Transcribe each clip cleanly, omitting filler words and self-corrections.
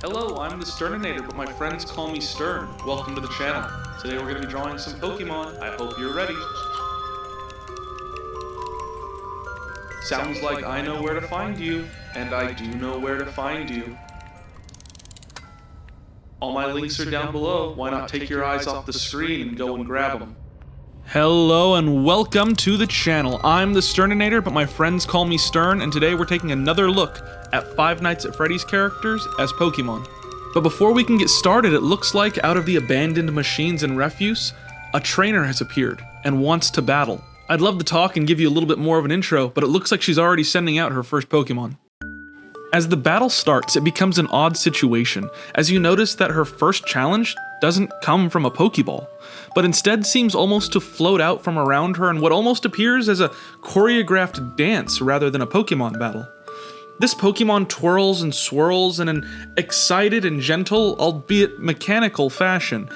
Hello, I'm the Thesterninator, but my friends call me Stern. Welcome to the channel. Today we're going to be drawing some Pokemon. I hope you're ready. Sounds like I know where to find you, and I do know where to find you. All my links are down below. Why not take your eyes off the screen and go and grab them? Hello and welcome to the channel. I'm the Thesterninator, but my friends call me Stern, and today we're taking another look at Five Nights at Freddy's characters as Pokemon. But before we can get started, it looks like out of the abandoned machines and refuse, a trainer has appeared and wants to battle. I'd love to talk and give you a little bit more of an intro, but it looks like she's already sending out her first Pokemon. As the battle starts, it becomes an odd situation, as you notice that her first challenge doesn't come from a Pokeball, but instead seems almost to float out from around her in what almost appears as a choreographed dance rather than a Pokemon battle. This Pokemon twirls and swirls in an excited and gentle, albeit mechanical fashion.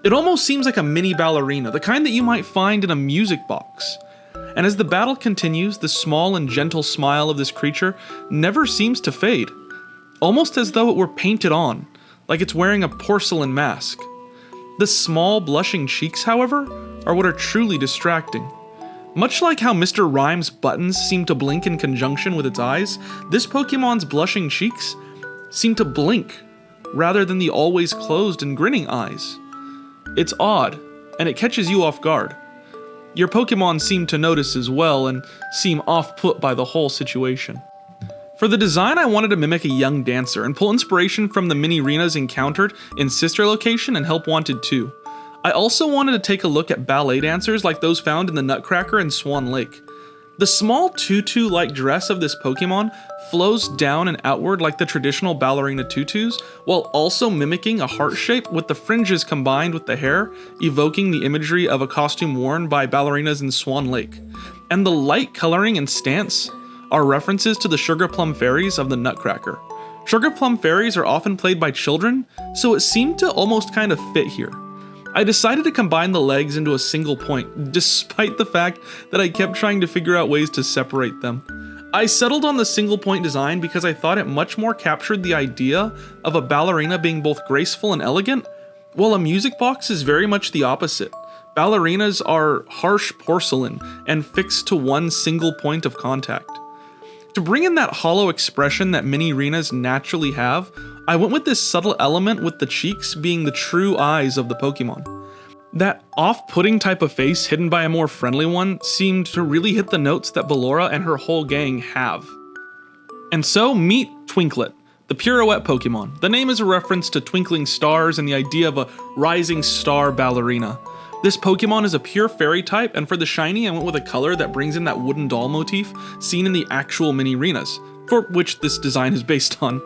It almost seems like a mini ballerina, the kind that you might find in a music box. And as the battle continues, the small and gentle smile of this creature never seems to fade, almost as though it were painted on, like it's wearing a porcelain mask. The small, blushing cheeks, however, are what are truly distracting. Much like how Mr. Rhyme's buttons seem to blink in conjunction with its eyes, this Pokemon's blushing cheeks seem to blink rather than the always closed and grinning eyes. It's odd, and it catches you off guard. Your Pokemon seem to notice as well and seem off-put by the whole situation. For the design, I wanted to mimic a young dancer and pull inspiration from the mini-arenas encountered in Sister Location and Help Wanted 2. I also wanted to take a look at ballet dancers like those found in the Nutcracker and Swan Lake. The small tutu-like dress of this Pokemon flows down and outward like the traditional ballerina tutus, while also mimicking a heart shape with the fringes combined with the hair, evoking the imagery of a costume worn by ballerinas in Swan Lake. And the light coloring and stance are references to the Sugar Plum Fairies of the Nutcracker. Sugar Plum Fairies are often played by children, so it seemed to almost kind of fit here. I decided to combine the legs into a single point, despite the fact that I kept trying to figure out ways to separate them. I settled on the single point design because I thought it much more captured the idea of a ballerina being both graceful and elegant, while a music box is very much the opposite. Ballerinas are harsh porcelain and fixed to one single point of contact. To bring in that hollow expression that mini-arenas naturally have, I went with this subtle element with the cheeks being the true eyes of the Pokemon. That off-putting type of face hidden by a more friendly one seemed to really hit the notes that Ballora and her whole gang have. And so, meet Twinklet, the pirouette Pokemon. The name is a reference to twinkling stars and the idea of a rising star ballerina. This Pokemon is a pure fairy type, and for the shiny I went with a color that brings in that wooden doll motif seen in the actual mini-arenas, for which this design is based on.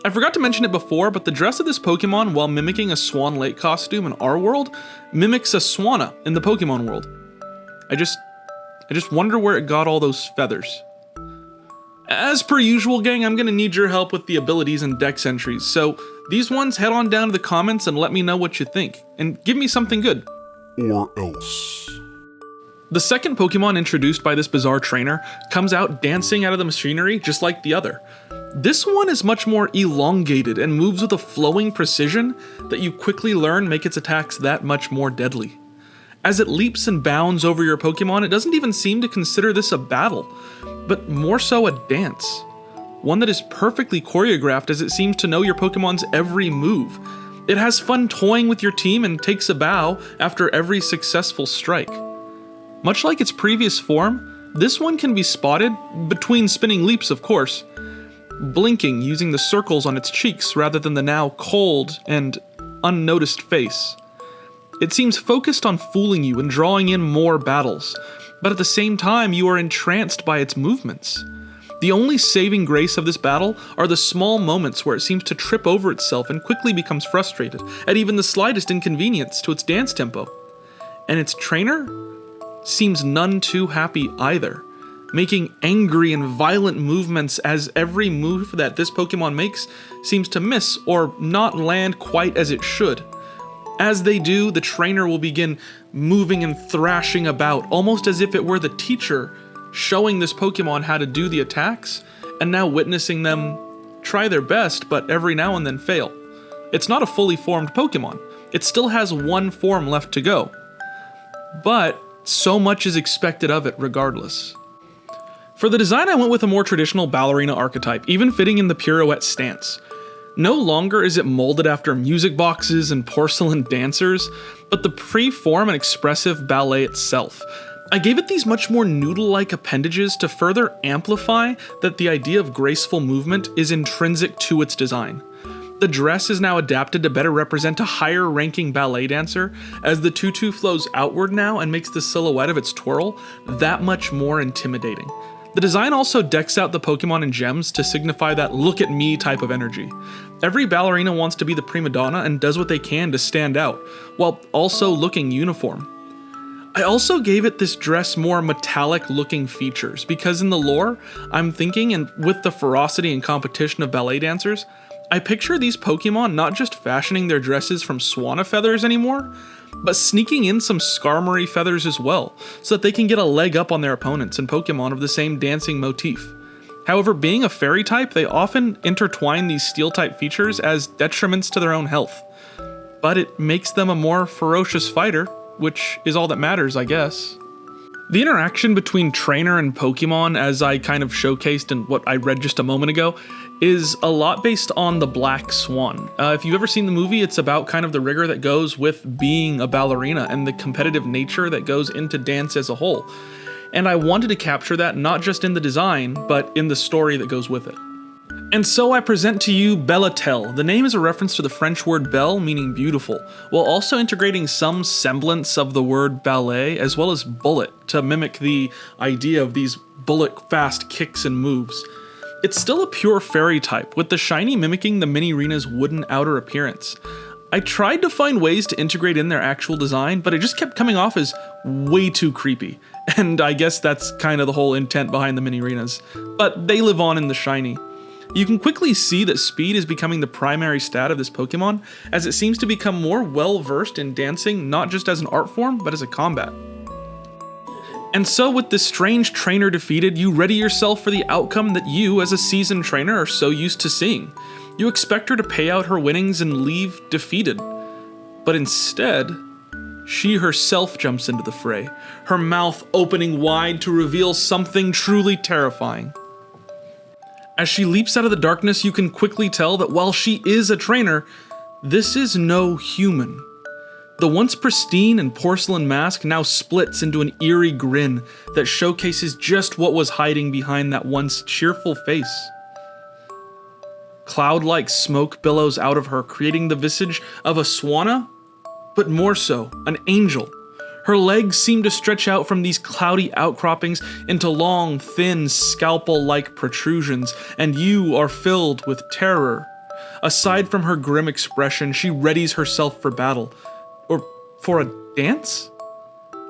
I forgot to mention it before, but the dress of this Pokemon, while mimicking a Swan Lake costume in our world, mimics a Swanna in the Pokemon world. I just wonder where it got all those feathers. As per usual, gang, I'm gonna need your help with the abilities and dex entries, so these ones head on down to the comments and let me know what you think, and give me something good. Or else. The second Pokemon introduced by this bizarre trainer comes out dancing out of the machinery just like the other. This one is much more elongated and moves with a flowing precision that you quickly learn make its attacks that much more deadly. As it leaps and bounds over your Pokemon, it doesn't even seem to consider this a battle, but more so a dance. One that is perfectly choreographed as it seems to know your Pokemon's every move. It has fun toying with your team and takes a bow after every successful strike. Much like its previous form, this one can be spotted, between spinning leaps of course, blinking using the circles on its cheeks rather than the now cold and unnoticed face. It seems focused on fooling you and drawing in more battles, but at the same time you are entranced by its movements. The only saving grace of this battle are the small moments where it seems to trip over itself and quickly becomes frustrated at even the slightest inconvenience to its dance tempo. And its trainer seems none too happy either, making angry and violent movements as every move that this Pokemon makes seems to miss or not land quite as it should. As they do, the trainer will begin moving and thrashing about, almost as if it were the teacher showing this Pokemon how to do the attacks, and now witnessing them try their best, but every now and then fail. It's not a fully formed Pokemon. It still has one form left to go. But so much is expected of it regardless. For the design, I went with a more traditional ballerina archetype, even fitting in the pirouette stance. No longer is it molded after music boxes and porcelain dancers, but the pre-form and expressive ballet itself. I gave it these much more noodle-like appendages to further amplify that the idea of graceful movement is intrinsic to its design. The dress is now adapted to better represent a higher-ranking ballet dancer, as the tutu flows outward now and makes the silhouette of its twirl that much more intimidating. The design also decks out the Pokemon in gems to signify that look at me type of energy. Every ballerina wants to be the prima donna and does what they can to stand out, while also looking uniform. I also gave it this dress more metallic looking features, because in the lore, I'm thinking, and with the ferocity and competition of ballet dancers, I picture these Pokemon not just fashioning their dresses from swanna feathers anymore, but sneaking in some Skarmory feathers as well, so that they can get a leg up on their opponents and Pokemon of the same dancing motif. However, being a fairy type, they often intertwine these steel type features as detriments to their own health. But it makes them a more ferocious fighter, which is all that matters, I guess. The interaction between trainer and Pokemon, as I kind of showcased in what I read just a moment ago, is a lot based on the Black Swan. If you've ever seen the movie, it's about kind of the rigor that goes with being a ballerina and the competitive nature that goes into dance as a whole. And I wanted to capture that not just in the design, but in the story that goes with it. And so I present to you Belletel. The name is a reference to the French word belle, meaning beautiful, while also integrating some semblance of the word ballet as well as bullet to mimic the idea of these bullet-fast kicks and moves. It's still a pure fairy type, with the shiny mimicking the Mini-Rena's wooden outer appearance. I tried to find ways to integrate in their actual design, but it just kept coming off as way too creepy. And I guess that's kind of the whole intent behind the Mini-Renas. But they live on in the shiny. You can quickly see that speed is becoming the primary stat of this Pokemon, as it seems to become more well-versed in dancing, not just as an art form, but as a combat. And so with this strange trainer defeated, you ready yourself for the outcome that you, as a seasoned trainer, are so used to seeing. You expect her to pay out her winnings and leave defeated. But instead, she herself jumps into the fray, her mouth opening wide to reveal something truly terrifying. As she leaps out of the darkness, you can quickly tell that while she is a trainer, this is no human. The once pristine and porcelain mask now splits into an eerie grin that showcases just what was hiding behind that once cheerful face. Cloud-like smoke billows out of her, creating the visage of a swanna, but more so, an angel. Her legs seem to stretch out from these cloudy outcroppings into long, thin, scalpel-like protrusions, and you are filled with terror. Aside from her grim expression, she readies herself for battle. Or for a dance?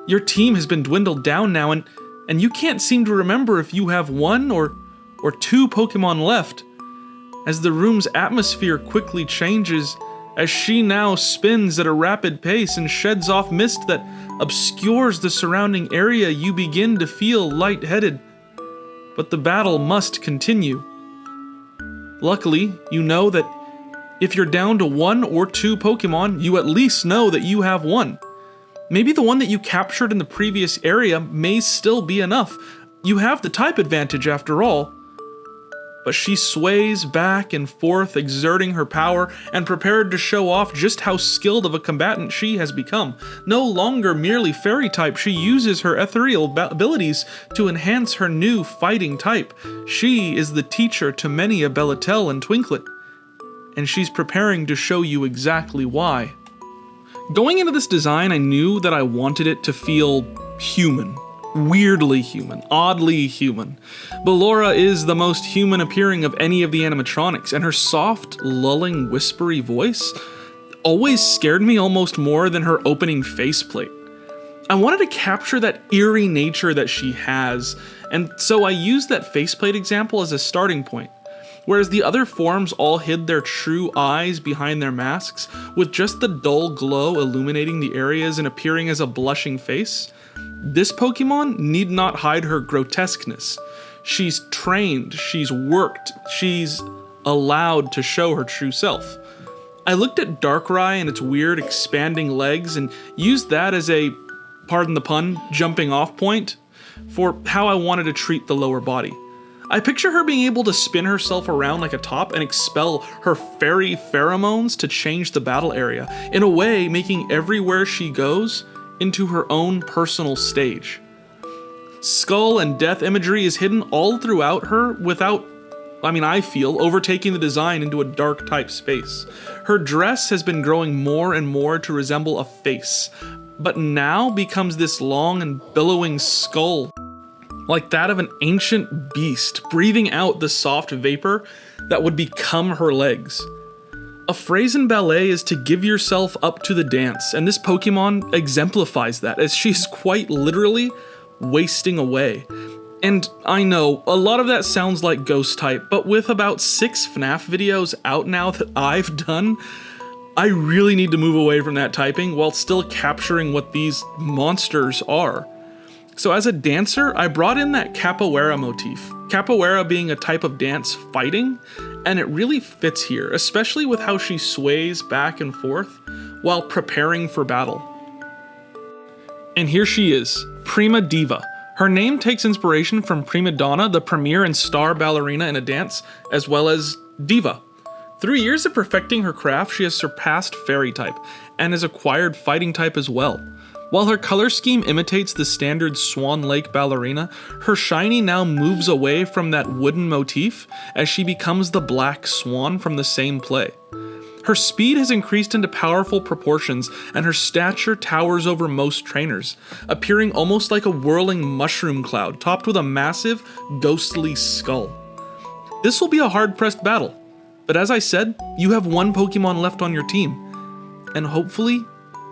Your team has been dwindled down now, and you can't seem to remember if you have one or two Pokemon left. As the room's atmosphere quickly changes, as she now spins at a rapid pace and sheds off mist that obscures the surrounding area, you begin to feel lightheaded. But the battle must continue. Luckily, you know that if you're down to one or two Pokemon, you at least know that you have one. Maybe the one that you captured in the previous area may still be enough. You have the type advantage after all. But she sways back and forth, exerting her power and prepared to show off just how skilled of a combatant she has become. No longer merely fairy type, she uses her ethereal abilities to enhance her new fighting type. She is the teacher to many a Belletel and Twinklet, and she's preparing to show you exactly why. Going into this design, I knew that I wanted it to feel human. Weirdly human, oddly human. Ballora is the most human appearing of any of the animatronics, and her soft, lulling, whispery voice always scared me almost more than her opening faceplate. I wanted to capture that eerie nature that she has, and so I used that faceplate example as a starting point. Whereas the other forms all hid their true eyes behind their masks, with just the dull glow illuminating the areas and appearing as a blushing face, this Pokemon need not hide her grotesqueness. She's trained, she's worked, she's allowed to show her true self. I looked at Darkrai and its weird expanding legs and used that as a, pardon the pun, jumping off point for how I wanted to treat the lower body. I picture her being able to spin herself around like a top and expel her fairy pheromones to change the battle area, in a way making everywhere she goes into her own personal stage. Skull and death imagery is hidden all throughout her without, I feel, overtaking the design into a dark type space. Her dress has been growing more and more to resemble a face, but now becomes this long and billowing skull, like that of an ancient beast, breathing out the soft vapor that would become her legs. A phrase in ballet is to give yourself up to the dance, and this Pokemon exemplifies that, as she's quite literally wasting away. And I know, a lot of that sounds like ghost type, but with about 6 FNAF videos out now that I've done, I really need to move away from that typing while still capturing what these monsters are. So as a dancer, I brought in that capoeira motif, capoeira being a type of dance fighting, and it really fits here, especially with how she sways back and forth while preparing for battle. And here she is, Prima Diva. Her name takes inspiration from prima donna, the premier and star ballerina in a dance, as well as diva. Through years of perfecting her craft, she has surpassed fairy type, and has acquired fighting type as well. While her color scheme imitates the standard Swan Lake ballerina, her shiny now moves away from that wooden motif as she becomes the black swan from the same play. Her speed has increased into powerful proportions, and her stature towers over most trainers, appearing almost like a whirling mushroom cloud topped with a massive, ghostly skull. This will be a hard-pressed battle, but as I said, you have one Pokemon left on your team, and hopefully,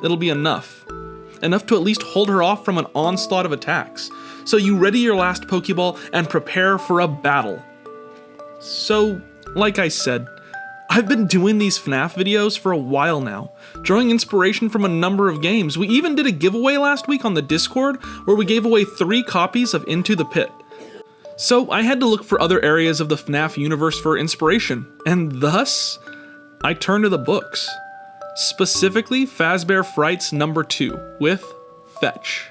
it'll be enough. Enough to at least hold her off from an onslaught of attacks. So you ready your last Pokeball and prepare for a battle. So, like I said, I've been doing these FNAF videos for a while now, drawing inspiration from a number of games. We even did a giveaway last week on the Discord where we gave away 3 copies of Into the Pit. So I had to look for other areas of the FNAF universe for inspiration, and thus, I turned to the books. Specifically, Fazbear Frights number 2 with Fetch.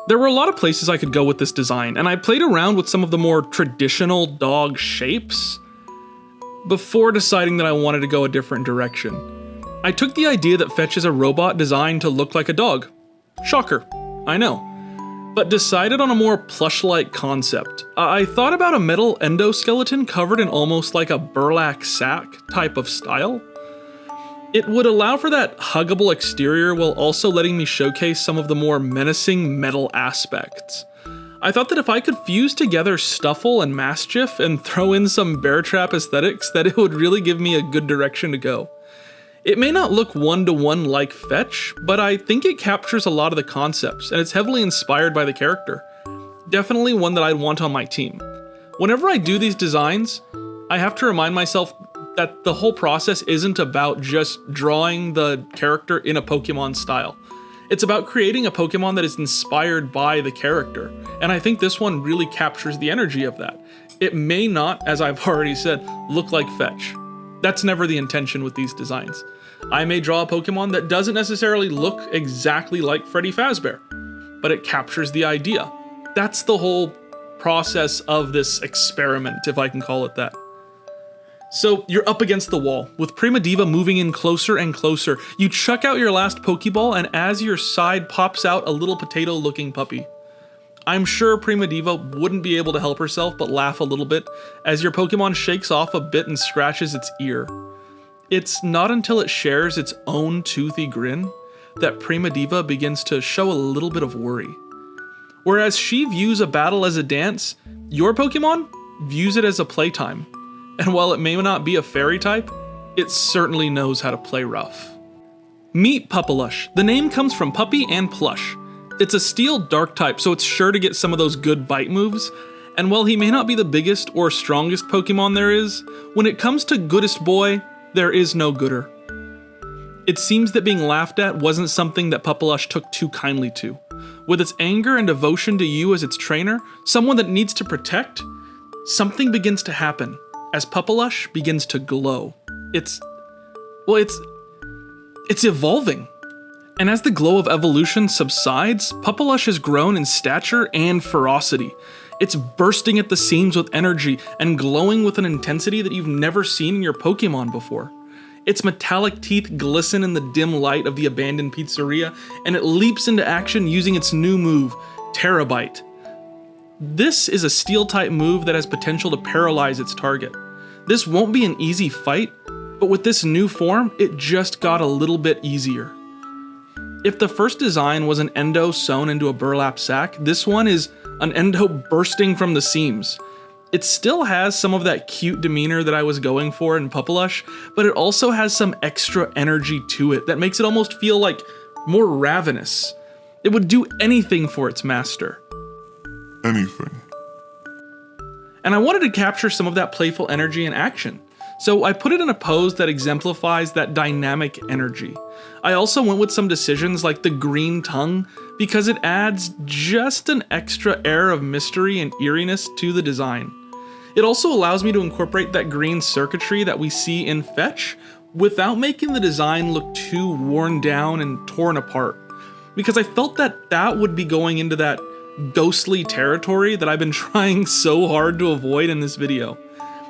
There were a lot of places I could go with this design, and I played around with some of the more traditional dog shapes before deciding that I wanted to go a different direction. I took the idea that Fetch is a robot designed to look like a dog. Shocker, I know. But decided on a more plush-like concept. I thought about a metal endoskeleton covered in almost like a burlap sack type of style. It would allow for that huggable exterior while also letting me showcase some of the more menacing metal aspects. I thought that if I could fuse together Stuffle and Maschiff and throw in some bear trap aesthetics, that it would really give me a good direction to go. It may not look one-to-one like Fetch, but I think it captures a lot of the concepts, and it's heavily inspired by the character. Definitely one that I'd want on my team. Whenever I do these designs, I have to remind myself that the whole process isn't about just drawing the character in a Pokemon style. It's about creating a Pokemon that is inspired by the character, and I think this one really captures the energy of that. It may not, as I've already said, look like Fetch. That's never the intention with these designs. I may draw a Pokemon that doesn't necessarily look exactly like Freddy Fazbear, but it captures the idea. That's the whole process of this experiment, if I can call it that. So you're up against the wall, with Prima Diva moving in closer and closer. You chuck out your last Pokeball, and as your side pops out a little potato-looking puppy. I'm sure Prima Diva wouldn't be able to help herself but laugh a little bit as your Pokemon shakes off a bit and scratches its ear. It's not until it shares its own toothy grin that Prima Diva begins to show a little bit of worry. Whereas she views a battle as a dance, your Pokemon views it as a playtime. And while it may not be a fairy type, it certainly knows how to play rough. Meet Puppelush. The name comes from puppy and plush. It's a steel dark type, so it's sure to get some of those good bite moves. And while he may not be the biggest or strongest Pokemon there is, when it comes to goodest boy, there is no gooder. It seems that being laughed at wasn't something that Puppelush took too kindly to. With its anger and devotion to you as its trainer, someone that needs to protect, something begins to happen as Puppelush begins to glow. It's well, it's evolving. And as the glow of evolution subsides, Puppelush has grown in stature and ferocity. It's bursting at the seams with energy and glowing with an intensity that you've never seen in your Pokemon before. Its metallic teeth glisten in the dim light of the abandoned pizzeria, and it leaps into action using its new move, Terabyte. This is a steel-type move that has potential to paralyze its target. This won't be an easy fight, but with this new form, it just got a little bit easier. If the first design was an Endo sewn into a burlap sack, this one is an Endo bursting from the seams. It still has some of that cute demeanor that I was going for in Puppelush, but it also has some extra energy to it that makes it almost feel like more ravenous. It would do anything for its master. Anything. And I wanted to capture some of that playful energy in action, so I put it in a pose that exemplifies that dynamic energy. I also went with some decisions like the green tongue because it adds just an extra air of mystery and eeriness to the design. It also allows me to incorporate that green circuitry that we see in Fetch without making the design look too worn down and torn apart, because I felt that that would be going into that ghostly territory that I've been trying so hard to avoid in this video.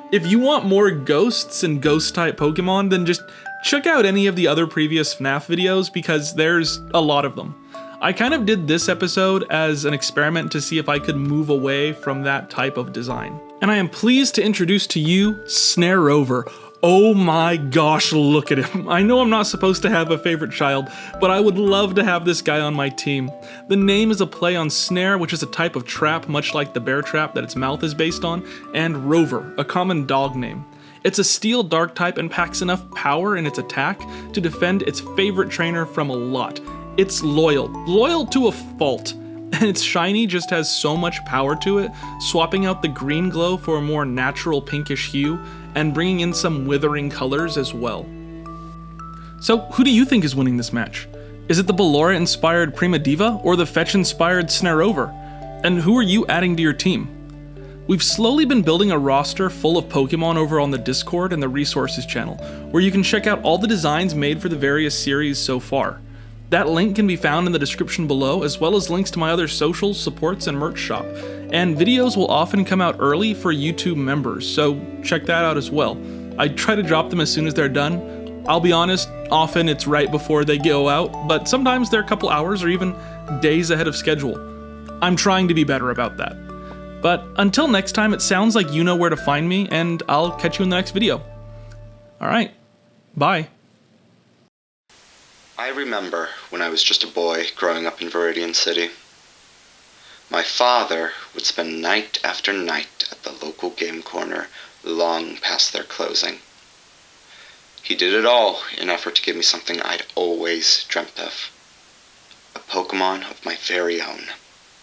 If you want more ghosts and ghost-type Pokemon, then just check out any of the other previous FNAF videos because there's a lot of them. I kind of did this episode as an experiment to see if I could move away from that type of design. And I am pleased to introduce to you Snareover. Oh my gosh, look at him. I know I'm not supposed to have a favorite child, but I would love to have this guy on my team. The name is a play on snare, which is a type of trap, much like the bear trap that its mouth is based on, and Rover, a common dog name. It's a steel dark type and packs enough power in its attack to defend its favorite trainer from a lot. It's loyal to a fault, and its shiny just has so much power to it, swapping out the green glow for a more natural pinkish hue, and bringing in some withering colors as well. So, who do you think is winning this match? Is it the Ballora-inspired Prima Diva or the Fetch-inspired Snareover? And who are you adding to your team? We've slowly been building a roster full of Pokemon over on the Discord and the Resources channel, where you can check out all the designs made for the various series so far. That link can be found in the description below, as well as links to my other socials, supports, and merch shop. And videos will often come out early for YouTube members, so check that out as well. I try to drop them as soon as they're done. I'll be honest, often it's right before they go out, but sometimes they're a couple hours or even days ahead of schedule. I'm trying to be better about that. But until next time, it sounds like you know where to find me, and I'll catch you in the next video. Alright, bye. I remember when I was just a boy growing up in Viridian City. My father would spend night after night at the local game corner long past their closing. He did it all in an effort to give me something I'd always dreamt of. A Pokemon of my very own.